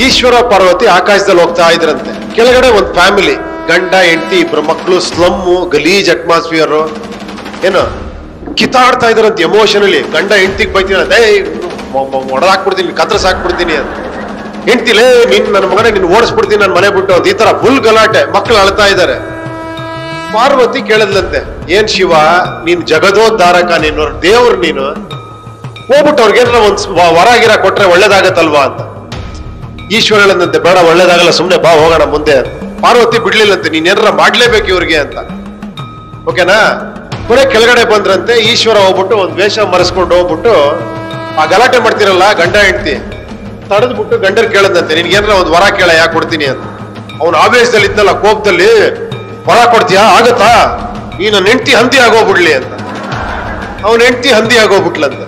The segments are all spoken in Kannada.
ಈಶ್ವರ ಪಾರ್ವತಿ ಆಕಾಶದಲ್ಲಿ ಹೋಗ್ತಾ ಇದ್ರಂತೆ. ಕೆಳಗಡೆ ಒಂದು ಫ್ಯಾಮಿಲಿ, ಗಂಡ ಹೆಂಡತಿ ಇಬ್ರು ಮಕ್ಕಳು, ಸ್ಲಮ್ಮು, ಗಲೀಜ್ ಅಟ್ಮಾಸ್ಫಿಯರ್, ಏನು ಕಿತ್ತಾಡ್ತಾ ಇದ್ರಂತೆ ಎಮೋಷನಲಿ. ಗಂಡ ಹೆಂಡತಿಗೆ ಬೈತೀನಿ, ಹೊಡೆದಾಕ್ಬಿಡ್ತೀನಿ, ಕತ್ರಸ್ ಹಾಕ್ಬಿಡ್ತೀನಿ ಅಂತ. ಹೆಂಡ್ತಿಲೇ ನನ್ನ ಮಗನೇ ನಿನ್ ಓಡಿಸ್ಬಿಡ್ತೀನಿ ನನ್ನ ಮನೆ ಬಿಟ್ಟು ಅಂತ. ಈ ತರ ಫುಲ್ ಗಲಾಟೆ, ಮಕ್ಕಳು ಅಳ್ತಾ ಇದ್ದಾರೆ. ಪಾರ್ವತಿ ಕೇಳಿದ್ಲಂತೆ, ಏನ್ ಶಿವ ನೀನ್ ಜಗದೋದ್ಧಾರಕ, ನೀನು ದೇವ್ರು, ನೀನು ಹೋಗ್ಬಿಟ್ಟು ಅವ್ರಿಗೇನಾರ ಒಂದ್ ವರಾಗಿರ ಕೊಟ್ರೆ ಒಳ್ಳೇದಾಗತ್ತಲ್ವಾ ಅಂತ. ಈಶ್ವರ ಹೇಳದಂತೆ, ಬೇಡ ಒಳ್ಳೇದಾಗಲ್ಲ, ಸುಮ್ನೆ ಬಾ ಹೋಗೋಣ ಮುಂದೆ. ಪಾರ್ವತಿ ಬಿಡ್ಲಿಲ್ಲಂತೆ, ನೀನ್ ಏನಾರ ಮಾಡ್ಲೇಬೇಕು ಇವ್ರಿಗೆ ಅಂತ. ಓಕೆನಾ? ಕೊನೆ ಕೆಳಗಡೆ ಬಂದ್ರಂತೆ. ಈಶ್ವರ ಹೋಗ್ಬಿಟ್ಟು ಒಂದ್ ವೇಷ ಮರೆಸ್ಕೊಂಡು ಹೋಗ್ಬಿಟ್ಟು ಆ ಗಲಾಟೆ ಮಾಡ್ತಿರಲ್ಲ ಗಂಡ ಹೆಂಡತಿ, ತಡೆದ್ಬಿಟ್ಟು ಗಂಡರ್ ಕೇಳದಂತೆ, ನಿನ್ಗೇನಾರ ಒಂದ್ ವರ ಕೇಳ, ಯಾಕೆ ಕೊಡ್ತೀನಿ ಅಂತ. ಅವ್ನ ಆವೇಶದಲ್ಲಿ ಇದ್ನಲ್ಲ, ಕೋಪದಲ್ಲಿ, ವರ ಕೊಡ್ತೀಯಾ, ಆಗತ್ತಾ, ಈ ನನ್ನ ಹೆಂಡತಿ ಹಂದಿ ಆಗೋಗ್ಬಿಡ್ಲಿ ಅಂತ. ಅವನ ಹೆಂಡತಿ ಹಂದಿ ಆಗೋಗ್ಬಿಟ್ಲಂತ.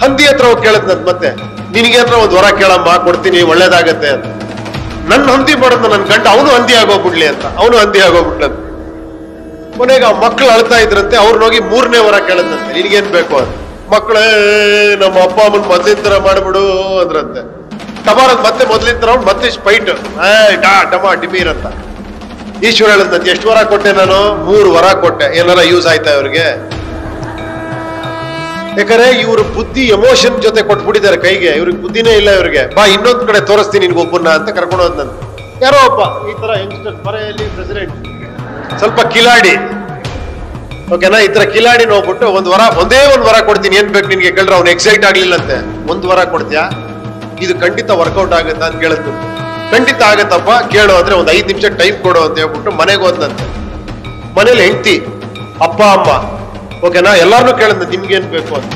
ಹಂದಿ ಹತ್ರ ಹೋಗಿ ಕೇಳದ್ನಂತ, ಮತ್ತೆ ನಿನ್ಗೇನಾರ ಒಂದ್ ವರ ಕೇಳಮ್ಮ, ಕೊಡ್ತೀನಿ, ಒಳ್ಳೇದಾಗತ್ತೆ ಅಂತ. ನನ್ನ ಹಂದಿ ಮಾಡೋದು ನನ್ನ ಗಂಡ, ಅವನು ಹಂದಿ ಆಗೋಗ್ಬಿಡ್ಲಿ ಅಂತ. ಅವನು ಹಂದಿ ಆಗೋಗ್ಬಿಟ್ಲಂತ. ಕೊನೆಗೆ ಆ ಮಕ್ಳು ಅಳ್ತಾ ಇದ್ರಂತೆ. ಅವ್ರನ್ನೋಗಿ 3ನೇ ವರ ಕೇಳದಂತೆ, ನಿನ್ಗೇನ್ ಬೇಕು ಅಂತ. ಮಕ್ಕಳೇ ನಮ್ಮ ಅಪ್ಪ ಅಮ್ಮನ್ ಮೊದ್ಲಿನ ತರ ಮಾಡ್ಬಿಡು ಅಂದ್ರಂತೆ. ಟಮಾರದ್ ಮತ್ತೆ ಮೊದ್ಲಿನ ತರ ಮತ್ತೆ ಸ್ಪೈಟ್, ಟಮಾ ಡಿಮೀರ್ ಅಂತ. ಈಶ್ವರ ಹೇಳದಂತೆ, ಎಷ್ಟು ವರ ಕೊಟ್ಟೆ ನಾನು? 3 ವರ ಕೊಟ್ಟೆ. ಏನಾರ ಯೂಸ್ ಆಯ್ತಾ ಇವ್ರಿಗೆ? ಯಾಕಂದ್ರೆ ಇವ್ರ ಬುದ್ಧಿ ಎಮೋಷನ್ ಜೊತೆ ಕೊಟ್ಬಿಟ್ಟಿದ್ದಾರೆ ಕೈಗೆ. ಇವ್ರಿಗೆ ಬುದ್ಧಿನೇ ಇಲ್ಲ ಇವ್ರಿಗೆ. ಬಾ ಇನ್ನೊಂದ್ ಕಡೆ ತೋರಿಸ್ತೀನಿ ನಿನ್ಗೆ ಒಬ್ಬನ್ನ ಅಂತ ಕರ್ಕೊಂಡು ಹೋದ್ನಂತೆ. ಯಾರೋ ಒಬ್ಬ ಈ ತರ ಯಂಗ್ಸ್ಟರ್, ಬರೆಯಲ್ಲಿ ಪ್ರೆಸಿಡೆಂಟ್, ಸ್ವಲ್ಪ ಕಿಲಾಡಿ, ಓಕೆನಾ, ಈ ತರ ಕಿಲಾಡಿ ನೋಡ್ಬಿಟ್ಟು ಒಂದೇ ಒಂದ್ ವರ ಕೊಡ್ತೀನಿ, ಏನ್ ಬೇಕು ನಿನ್ಗೆ ಕೇಳ್ರೆ ಅವ್ನು ಎಕ್ಸೈಟ್ ಆಗ್ಲಿಲ್ಲಂತೆ. 1 ವರ ಕೊಡ್ತೀಯಾ, ಇದು ಖಂಡಿತ ವರ್ಕೌಟ್ ಆಗತ್ತಾ ಅಂತ ಕೇಳಿದ್ರು. ಖಂಡಿತ ಆಗತ್ತಪ್ಪ, ಕೇಳು ಅಂದ್ರೆ ಒಂದ್ 5 ನಿಮಿಷ ಟೈಮ್ ಕೊಡು ಅಂತ ಹೇಳ್ಬಿಟ್ಟು ಮನೆಗೆ ಹೋದಂತೆ. ಮನೇಲಿ ಹೆಂಡತಿ, ಅಪ್ಪ ಅಮ್ಮ, ಓಕೆನಾ, ಎಲ್ಲಾರನ್ನೂ ಕೇಳಿದ ನಿಮ್ಗೇನ್ ಬೇಕು ಅಂತ.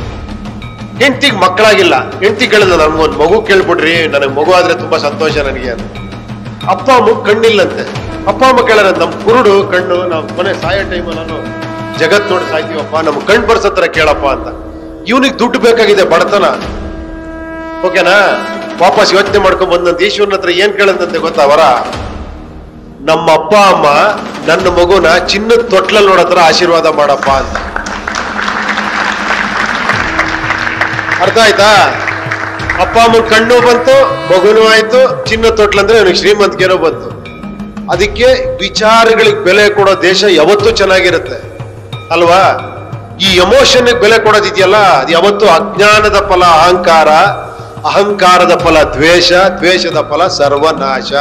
ಹೆಂಡತಿಗೆ ಮಕ್ಕಳಾಗಿಲ್ಲ. ಹೆಂಡತಿ ಕೇಳಿದ, ನನ್ಗೊಂದ್ ಮಗು ಕೇಳ್ಬಿಡ್ರಿ, ನನಗೆ ಮಗು ಆದ್ರೆ ತುಂಬಾ ಸಂತೋಷ ನನಗೆ ಅಂತ. ಅಪ್ಪ ಅಮ್ಮ ಕಣ್ಣಿಲ್ಲಂತೆ. ಅಪ್ಪ ಅಮ್ಮ ಕೇಳಾರ, ನಮ್ ಕುರುಡು ಕಣ್ಣು, ನಾವು ಮನೆ ಸಾಯೋ ಟೈಮಲ್ಲಿ ನಾನು ಜಗತ್ ನೋಡಿ ಸಾಯ್ತೀವಪ್ಪ, ನಮ್ಗೆ ಕಣ್ ಬರ್ಸತ್ರ ಕೇಳಪ್ಪ ಅಂತ. ಇವನಿಗೆ ದುಡ್ಡು ಬೇಕಾಗಿದೆ, ಬಡತನ, ಓಕೆನಾ. ವಾಪಸ್ ಯೋಚನೆ ಮಾಡ್ಕೊಂಡ್ ಬಂದಂತ ಈಶ್ವರನ ಹತ್ರ ಏನ್ ಕೇಳಂದಂತೆ ಗೊತ್ತಾ ವರ? ನಮ್ಮ ಅಪ್ಪ ಅಮ್ಮ ನನ್ನ ಮಗುನ ಚಿನ್ನದ ತೊಟ್ಲಲ್ಲಿ ನೋಡತ್ರ ಆಶೀರ್ವಾದ ಮಾಡಪ್ಪ ಅಂತ. ಅರ್ಥ ಆಯ್ತಾ? ಅಪ್ಪ ಅಮ್ಮನ ಕಣ್ಣು ಬಂತು, ಮಗುನೂ ಆಯ್ತು, ಚಿನ್ನದ ತೊಟ್ಲಂದ್ರೆ ಅವನಿಗೆ ಶ್ರೀಮಂತಿಕೆನೂ ಬಂತು. ಅದಕ್ಕೆ ವಿಚಾರಗಳಿಗೆ ಬೆಲೆ ಕೊಡೋ ದೇಶ ಯಾವತ್ತೂ ಚೆನ್ನಾಗಿರುತ್ತೆ ಅಲ್ವಾ? ಈ ಎಮೋಷನ್ ಬೆಲೆ ಕೊಡೋದಿದೆಯಲ್ಲ, ಅದು ಯಾವತ್ತೂ ಅಜ್ಞಾನದ ಫಲ ಅಹಂಕಾರ, ಅಹಂಕಾರದ ಫಲ ದ್ವೇಷ, ದ್ವೇಷದ ಫಲ ಸರ್ವನಾಶ.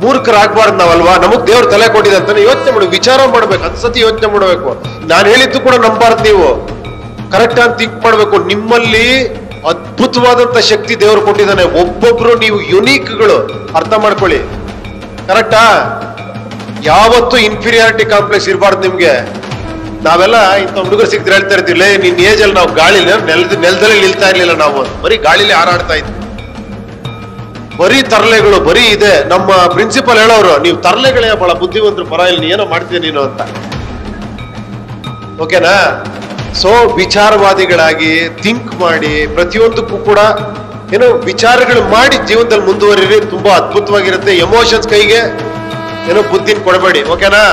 ಮೂರ್ಖರಾಗ್ಬಾರ್ದು ನಾವಲ್ವಾ? ನಮಗ್ ದೇವ್ರ ತಲೆ ಕೊಟ್ಟಿದೆ ಅಂತಾನೆ ಯೋಚನೆ ಮಾಡ್ಬೇಕು, ವಿಚಾರ ಮಾಡ್ಬೇಕು, ಹತ್ಸತಿ ಯೋಚನೆ ಮಾಡ್ಬೇಕು. ನಾನು ಹೇಳಿದ್ದು ಕೂಡ ನಂಬಾರ್ದು ನೀವು, ಕರೆಕ್ಟ್ ಅಂತ ಥಿಂಕ್ ಮಾಡ್ಬೇಕು. ನಿಮ್ಮಲ್ಲಿ ಅದ್ಭುತವಾದಂತ ಶಕ್ತಿ ದೇವ್ರು ಕೊಟ್ಟಿದ್ದಾನೆ. ಒಬ್ಬೊಬ್ರು ನೀವು ಯುನೀಕ್ಗಳು, ಅರ್ಥ ಮಾಡ್ಕೊಳ್ಳಿ. ಕರೆಕ್ಟಾ? ಯಾವತ್ತೂ ಇನ್ಫೀರಿಯಾರಿಟಿ ಕಾಂಪ್ಲೆಕ್ಸ್ ಇರಬಾರ್ದು ನಿಮ್ಗೆ. ನಾವೆಲ್ಲ ಇಂಥ ಹುಡುಗರು ಸಿಕ್ಕಿದ್ರೆ ಹೇಳ್ತಾ ಇರ್ತೀವಿ, ನಿನ್ನ ಏಜ್ ಅಲ್ಲಿ ನಾವು ಗಾಳಿಲಿ ನೆಲದಲ್ಲಿ ನಿಲ್ತಾ ಇರ್ಲಿಲ್ಲ, ನಾವು ಬರೀ ಗಾಳಿಲಿ ಹಾರಾಡ್ತಾ ಇದ್ವಿ, ಬರೀ ತರಲೆಗಳು, ಬರೀ ಇದೆ. ನಮ್ಮ ಪ್ರಿನ್ಸಿಪಲ್ ಹೇಳೋರು, ನೀವು ತರಲೆಗಳೇ ಬಹಳ ಬುದ್ಧಿವಂತರು, ಪರ ಇಲ್ಲಿ ಏನೋ ಮಾಡ್ತೀಯ ನೀನು ಅಂತ. ಓಕೆನಾ? ಸೊ ವಿಚಾರವಾದಿಗಳಾಗಿ ಥಿಂಕ್ ಮಾಡಿ, ಪ್ರತಿಯೊಂದಕ್ಕೂ ಕೂಡ ಏನೋ ವಿಚಾರಗಳು ಮಾಡಿ ಜೀವನದಲ್ಲಿ ಮುಂದುವರಿರಿ. ತುಂಬಾ ಅದ್ಭುತವಾಗಿರುತ್ತೆ. ಎಮೋಷನ್ಸ್ ಕೈಗೆ ಏನೋ ಬುದ್ಧಿನ ಕೊಡಬೇಡಿ. ಓಕೆನಾ?